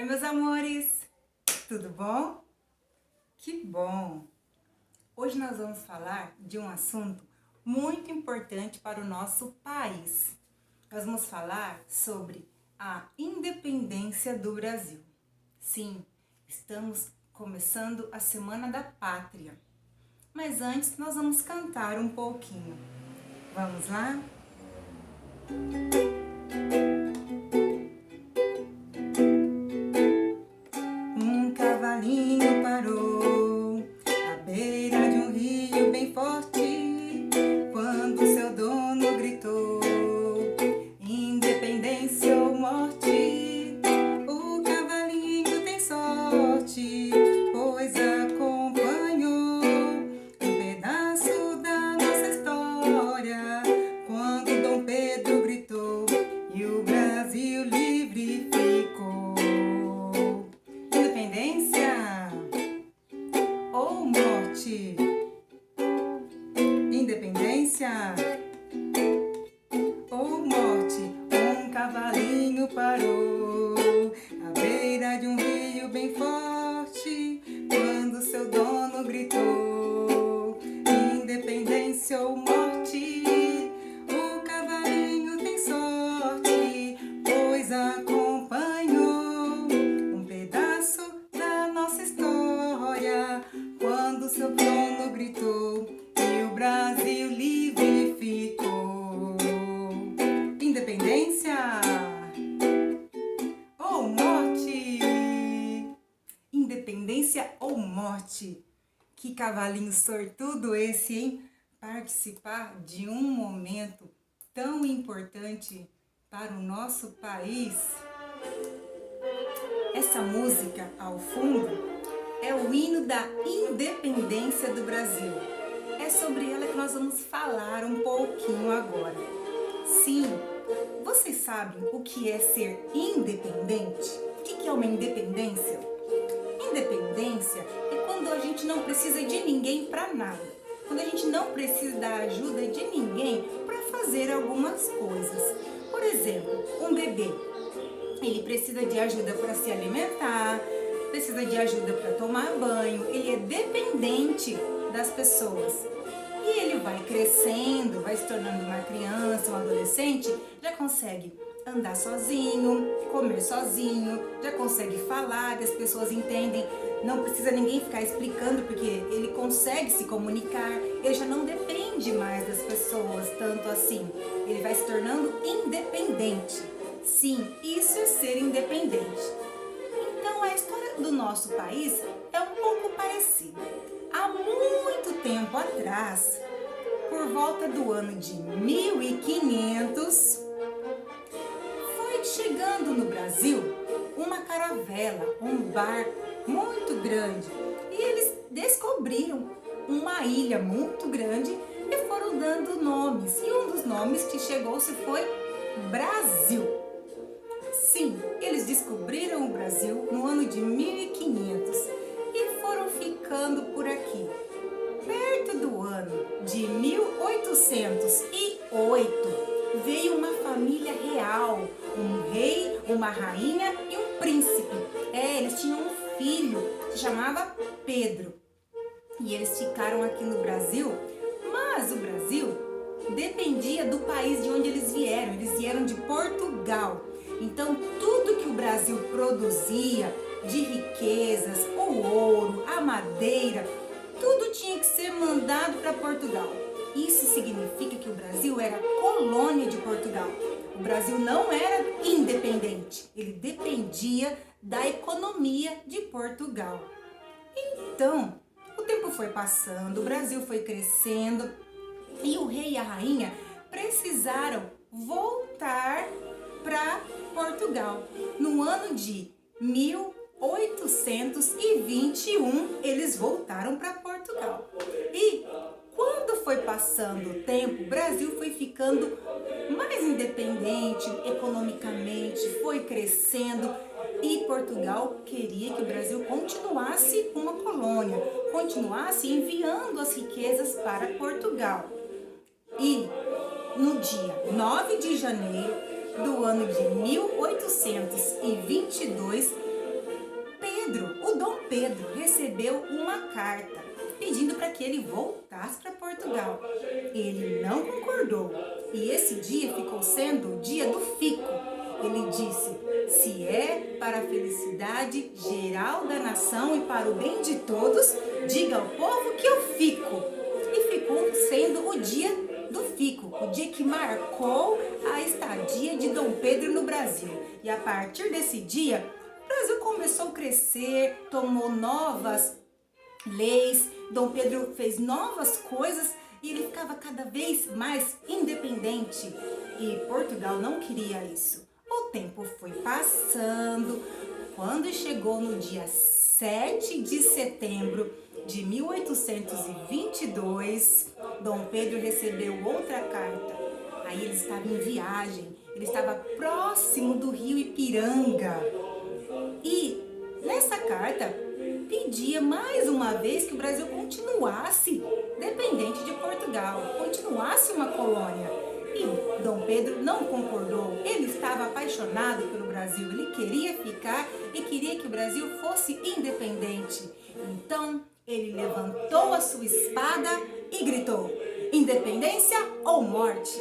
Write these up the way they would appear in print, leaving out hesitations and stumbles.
Oi, meus amores! Tudo bom? Que bom! Hoje nós vamos falar de um assunto muito importante para o nosso país. Nós vamos falar sobre a independência do Brasil. Sim, estamos começando a Semana da Pátria. Mas antes nós vamos cantar um pouquinho. Vamos lá? Um cavalinho parou à beira de um rio bem forte, quando seu dono gritou: independência ou morte. O cavalinho tem sorte, pois acompanhou um pedaço da nossa história, quando Dom Pedro gritou e o Brasil livre ficou. Independência ou morte? Independência ou morte? Um cavalinho parou à beira de um rio bem forte, quando seu dono gritou: independência ou morte. O cavalinho tem sorte, pois acompanhou um pedaço da nossa história, quando seu dono gritou e o Brasil livre ficou. Independência ou morte? Independência ou morte? Que cavalinho sortudo esse, hein? Participar de um momento tão importante para o nosso país. Essa música ao fundo é o hino da independência do Brasil. É sobre ela que nós vamos falar um pouquinho agora. Sim, vocês sabem o que é ser independente? O que é uma independência? Independência é quando a gente não precisa de ninguém para nada. Quando a gente não precisa da ajuda de ninguém para fazer algumas coisas. Por exemplo, um bebê, ele precisa de ajuda para se alimentar, precisa de ajuda para tomar banho, ele é dependente das pessoas. E ele vai crescendo, vai se tornando uma criança, um adolescente, já consegue andar sozinho, comer sozinho, já consegue falar, as pessoas entendem, não precisa ninguém ficar explicando, porque ele consegue se comunicar, ele já não depende mais das pessoas tanto assim, ele vai se tornando independente. Sim, isso é ser independente. Então a história do nosso país é um pouco parecida. Há muito tempo atrás, por volta do ano de 1500, foi chegando no Brasil uma caravela, um barco muito grande, e eles descobriram uma ilha muito grande e foram dando nomes, e um dos nomes que chegou-se foi Brasil. Sim, eles descobriram o Brasil no ano de 1500 e foram ficando por aqui. Perto do ano de 1808, veio uma família real, um rei, uma rainha e um príncipe. Eles tinham um filho que se chamava Pedro. E eles ficaram aqui no Brasil, mas o Brasil dependia do país de onde eles vieram de Portugal. Então tudo que o Brasil produzia de riquezas, o ouro, a madeira, tudo tinha que ser mandado para Portugal. Isso significa que o Brasil era colônia de Portugal. O Brasil não era independente, ele dependia da economia de Portugal. Então, o tempo foi passando, o Brasil foi crescendo e o rei e a rainha precisaram voltar para Portugal. No ano de 1821, eles voltaram para Portugal. E quando foi passando o tempo, o Brasil foi ficando mais independente economicamente, foi crescendo e Portugal queria que o Brasil continuasse uma colônia, continuasse enviando as riquezas para Portugal. E no dia 9 de janeiro do ano de 1822, o Dom Pedro recebeu uma carta pedindo para que ele voltasse para Portugal. Ele não concordou e esse dia ficou sendo o dia do fico. Ele disse: se é para a felicidade geral da nação e para o bem de todos, diga ao povo que eu fico. E ficou sendo o dia do fico, o dia que marcou a estadia de Dom Pedro no Brasil. E a partir desse dia, o Brasil começou a crescer, tomou novas leis, Dom Pedro fez novas coisas e ele ficava cada vez mais independente. E Portugal não queria isso. O tempo foi passando, quando chegou no dia 7 de setembro de 1822, Dom Pedro recebeu outra carta. Aí ele estava em viagem, ele estava próximo do rio Ipiranga. E nessa carta pedia mais uma vez que o Brasil continuasse dependente de Portugal, continuasse uma colônia. E Dom Pedro não concordou, ele estava apaixonado pelo Brasil, ele queria ficar e queria que o Brasil fosse independente. Então ele levantou a sua espada e gritou: independência ou morte?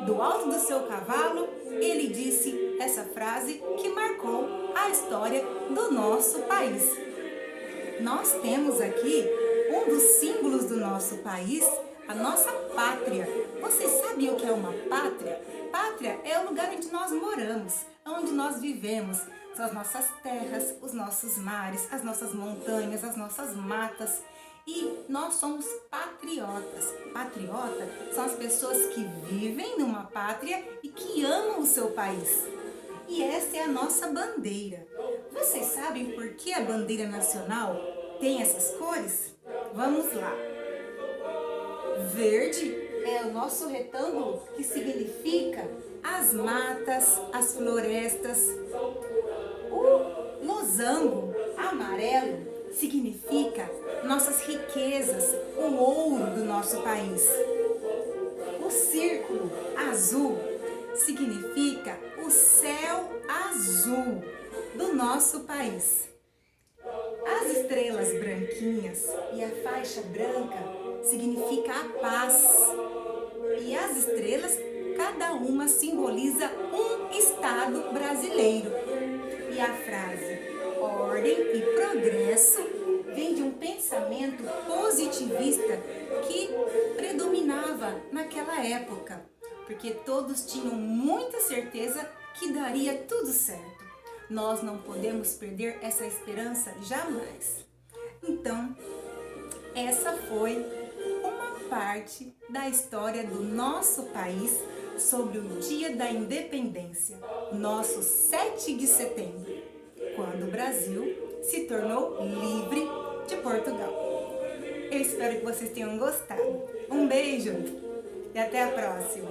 Do alto do seu cavalo, ele disse essa frase que marcou a história do nosso país. Nós temos aqui um dos símbolos do nosso país, a nossa pátria. Você sabe o que é uma pátria? Pátria é o lugar onde nós moramos, onde nós vivemos. São as nossas terras, os nossos mares, as nossas montanhas, as nossas matas. E nós somos patriotas. Patriota são as pessoas que vivem numa pátria e que amam o seu país. E essa é a nossa bandeira. Vocês sabem por que a bandeira nacional tem essas cores? Vamos lá. Verde é o nosso retângulo que significa as matas, as florestas. O losango amarelo significa nossas riquezas, o ouro do nosso país. O círculo azul significa o céu azul do nosso país. As estrelas branquinhas e a faixa branca significa a paz. E as estrelas, cada uma simboliza um estado brasileiro. E a frase ordem e progresso vem de um pensamento positivista que predominava naquela época, porque todos tinham muita certeza que daria tudo certo. Nós não podemos perder essa esperança jamais. Então, essa foi uma parte da história do nosso país sobre o Dia da Independência, nosso 7 de setembro, quando o Brasil se tornou livre de Portugal. Eu espero que vocês tenham gostado. Um beijo e até a próxima!